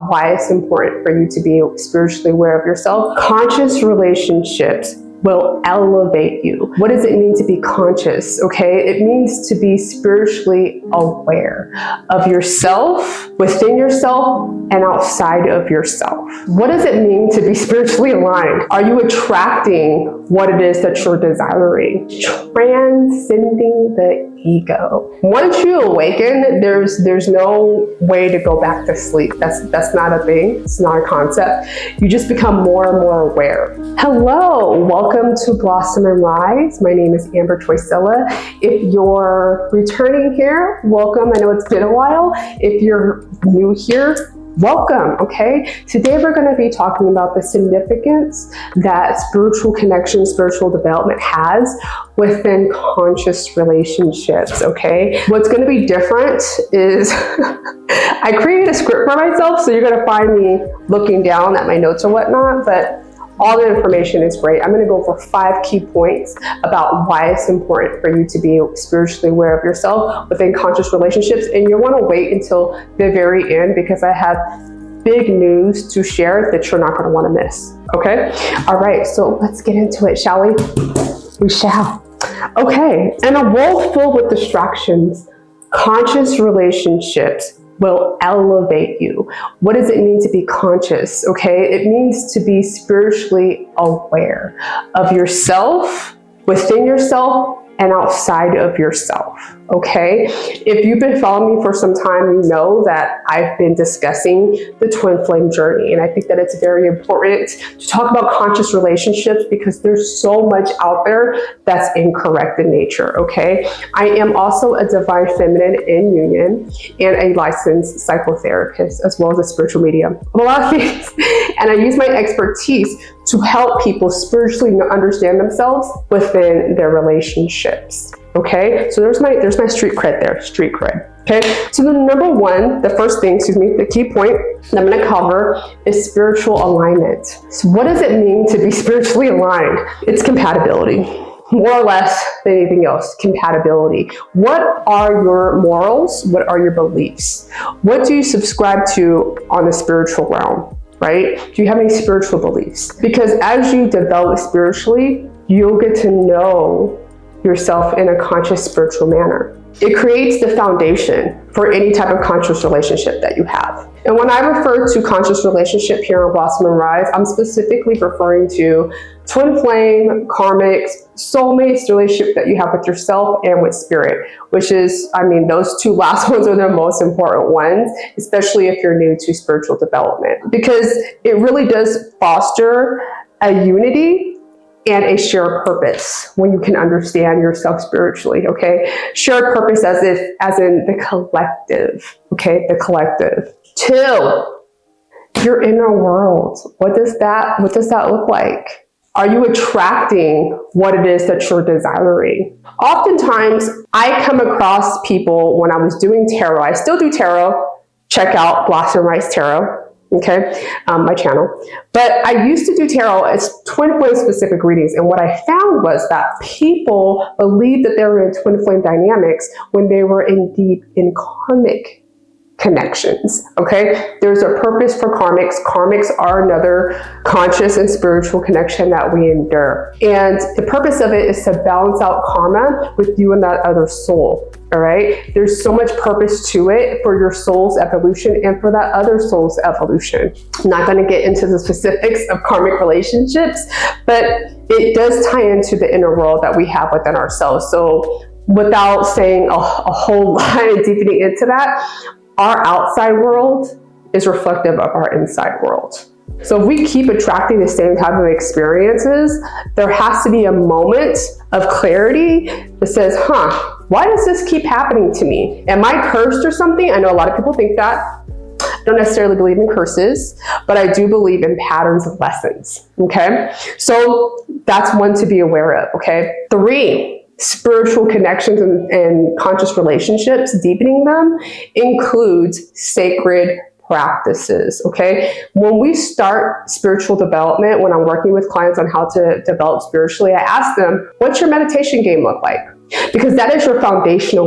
why it's important for you to be spiritually aware of yourself. Conscious relationships will elevate you. What does it mean to be conscious? Okay, it means to be spiritually aware of yourself, within yourself, and outside of yourself. What does it mean to be spiritually aligned? Are you attracting what it is that you're desiring? Transcending the ego. Once you awaken, there's no way to go back to sleep. That's not a thing. It's not a concept. You just become more and more aware. Hello, welcome to Blossom and Rise. My name is Amber Choisilla. If you're returning here, welcome. I know it's been a while. If you're new here, welcome, okay? Today we're going to be talking about the significance that spiritual connection, spiritual development has within conscious relationships, okay? What's going to be different is I created a script for myself, so you're going to find me looking down at my notes or whatnot, but all the information is great. I'm going to go over 5 key points about why it's important for you to be spiritually aware of yourself within conscious relationships. And you'll want to wait until the very end because I have big news to share that you're not going to want to miss. Okay? All right, so let's get into it, shall we? We shall. Okay, in a world filled with distractions, conscious relationships will elevate you. What does it mean to be conscious? Okay, it means to be spiritually aware of yourself, within yourself, and outside of yourself, okay? If you've been following me for some time, you know that I've been discussing the twin flame journey, and I think that it's very important to talk about conscious relationships because there's so much out there that's incorrect in nature, okay? I am also a divine feminine in union and a licensed psychotherapist, as well as a spiritual medium. A lot of things, and I use my expertise to help people spiritually understand themselves within their relationships. Okay, so there's my street cred there, street cred. Okay, so the key point that I'm going to cover is spiritual alignment. So what does it mean to be spiritually aligned? It's compatibility. More or less than anything else, compatibility. What are your morals? What are your beliefs? What do you subscribe to on the spiritual realm? Right? Do you have any spiritual beliefs? Because as you develop spiritually, you'll get to know yourself in a conscious spiritual manner. It creates the foundation for any type of conscious relationship that you have. And when I refer to conscious relationship here on Blossom and Rise, I'm specifically referring to twin flame, karmics, soulmates relationship that you have with yourself and with spirit, which is, those 2 last ones are the most important ones, especially if you're new to spiritual development, because it really does foster a unity and a shared purpose when you can understand yourself spiritually, okay? Shared purpose as in the collective, okay? The collective. 2, your inner world. What does that look like? Are you attracting what it is that you're desiring? Oftentimes, I come across people when I was doing tarot. I still do tarot. Check out Blossom Rise Tarot. Okay, my channel. But I used to do tarot as twin flame specific readings. And what I found was that people believed that they were in twin flame dynamics when they were deep in karmic connections. Okay, there's a purpose for karmics. Karmics are another conscious and spiritual connection that we endure. And the purpose of it is to balance out karma with you and that other soul. All right, there's so much purpose to it for your soul's evolution and for that other soul's evolution. I'm not going to get into the specifics of karmic relationships, but it does tie into the inner world that we have within ourselves. So without saying a whole lot and deepening into that, our outside world is reflective of our inside world. So if we keep attracting the same type of experiences, there has to be a moment of clarity that says, why does this keep happening to me? Am I cursed or something? I know a lot of people think that. I don't necessarily believe in curses, but I do believe in patterns of lessons, okay? So that's one to be aware of, okay? 3, spiritual connections and conscious relationships, deepening them includes sacred practices, okay? When we start spiritual development, when I'm working with clients on how to develop spiritually, I ask them, what's your meditation game look like? Because that is your foundation.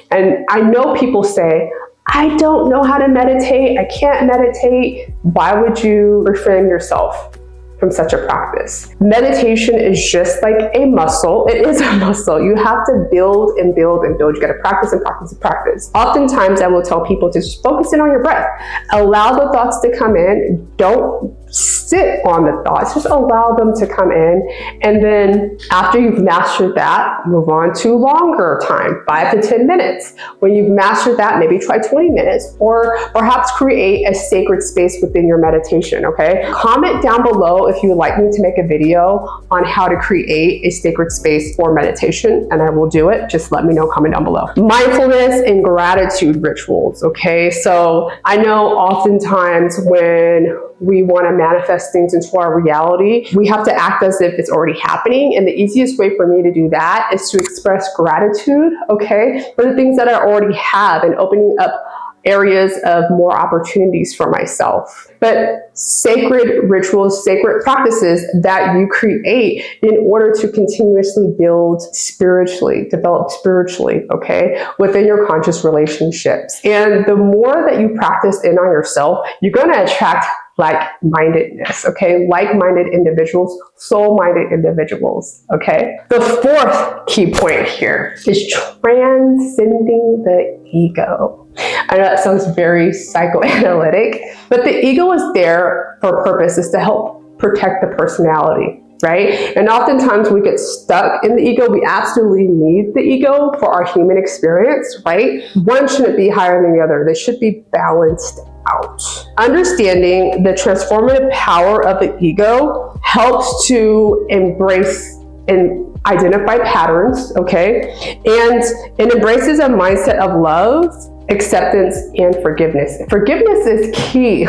And I know people say, I don't know how to meditate, I can't meditate. Why would you refrain yourself from such a practice? Meditation is just like a muscle. It is a muscle. You have to build and build and build. You got to practice and practice and practice. Oftentimes I will tell people to just focus in on your breath. Allow the thoughts to come in. Don't sit on the thoughts, just allow them to come in. And then after you've mastered that, move on to longer time, 5 to 10 minutes. When you've mastered that, maybe try 20 minutes, or perhaps create a sacred space within your meditation, okay? Comment down below if you would like me to make a video on how to create a sacred space for meditation, and I will do it. Just let me know, comment down below. Mindfulness and gratitude rituals, okay? So I know oftentimes when we want to manifest things into our reality, we have to act as if it's already happening. And the easiest way for me to do that is to express gratitude, okay, for the things that I already have and opening up areas of more opportunities for myself. But sacred rituals, sacred practices that you create in order to continuously build spiritually, develop spiritually, okay, within your conscious relationships. And the more that you practice in on yourself, you're going to attract like-mindedness, okay? Like-minded individuals, soul-minded individuals, okay? The fourth key point here is transcending the ego. I know that sounds very psychoanalytic, but the ego is there for a purpose, is to help protect the personality, right? And oftentimes we get stuck in the ego. We absolutely need the ego for our human experience, right? One shouldn't be higher than the other. They should be balanced out. Understanding the transformative power of the ego helps to embrace and identify patterns, okay? And it embraces a mindset of love, acceptance, and forgiveness. Forgiveness is key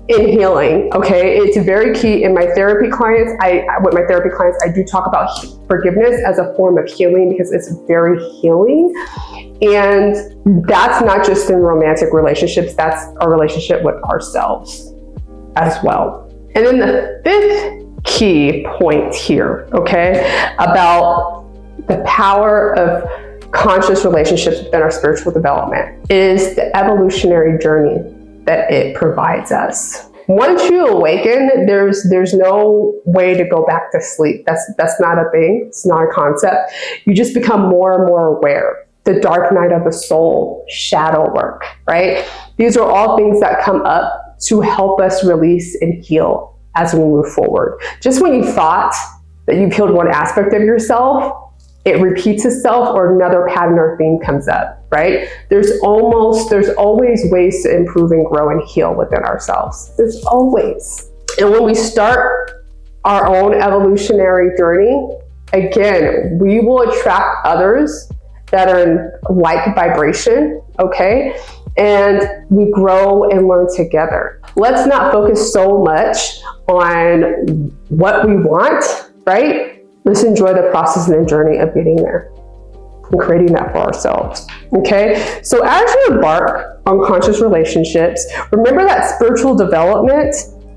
in healing, okay? It's very key in my therapy clients. With my therapy clients, I do talk about forgiveness as a form of healing because it's very healing. And that's not just in romantic relationships, that's a relationship with ourselves as well. And then the fifth key point here, okay, about the power of conscious relationships within our spiritual development is the evolutionary journey that it provides us. Once you awaken, there's no way to go back to sleep. That's not a thing. It's not a concept. You just become more and more aware. The dark night of the soul, shadow work, right? These are all things that come up to help us release and heal as we move forward. Just when you thought that you've healed one aspect of yourself, it repeats itself or another pattern or theme comes up, right? There's always ways to improve and grow and heal within ourselves. There's always. And when we start our own evolutionary journey, again, we will attract others that are in like vibration, okay? And we grow and learn together. Let's not focus so much on what we want, right? Let's enjoy the process and the journey of getting there and creating that for ourselves, okay? So as you embark on conscious relationships, remember that spiritual development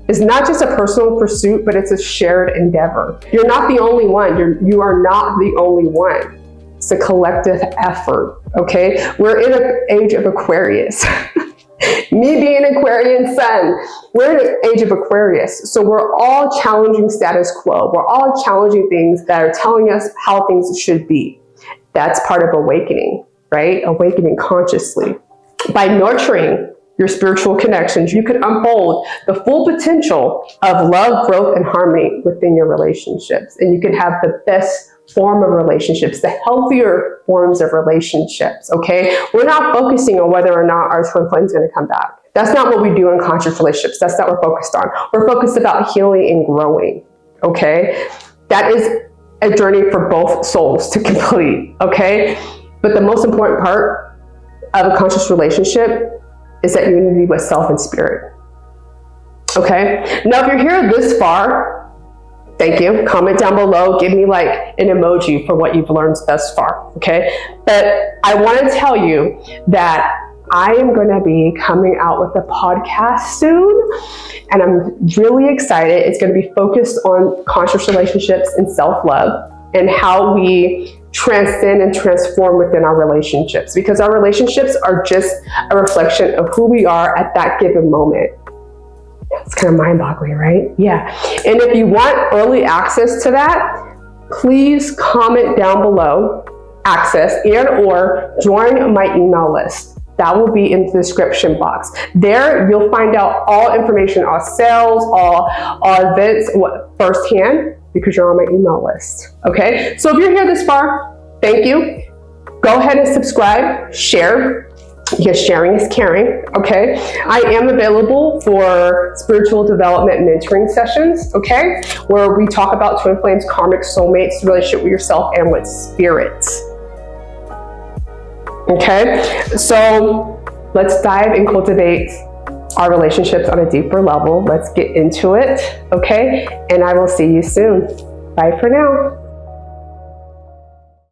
is not just a personal pursuit, but it's a shared endeavor. You're not the only one. You are not the only one. It's a collective effort, okay? We're in an age of Aquarius. Me being an Aquarian sun, we're in an age of Aquarius. So we're all challenging status quo. We're all challenging things that are telling us how things should be. That's part of awakening, right? Awakening consciously. By nurturing your spiritual connections, you can unfold the full potential of love, growth, and harmony within your relationships. And you can have the best form of relationships, the healthier forms of relationships, okay? We're not focusing on whether or not our twin flame's gonna come back. That's not what we do in conscious relationships. That's not what we're focused on. We're focused about healing and growing, okay? That is a journey for both souls to complete, okay? But the most important part of a conscious relationship is that unity with self and spirit, okay? Now, if you're here this far, thank you. Comment down below. Give me like an emoji for what you've learned thus far, okay? But I want to tell you that I am going to be coming out with a podcast soon, and I'm really excited. It's going to be focused on conscious relationships and self-love, and how we transcend and transform within our relationships, because our relationships are just a reflection of who we are at that given moment. It's kind of mind-boggling, right? Yeah. And if you want early access to that, please comment down below, access and or join my email list. That will be in the description box. There, you'll find out all information on sales, all events firsthand, because you're on my email list. Okay? So if you're here this far, thank you. Go ahead and subscribe, share, because sharing is caring. Okay? I am available for spiritual development mentoring sessions, okay? Where we talk about twin flames, karmic soulmates, relationship with yourself and with spirits. Okay, so let's dive and cultivate our relationships on a deeper level. Let's get into it, okay? And I will see you soon. Bye for now.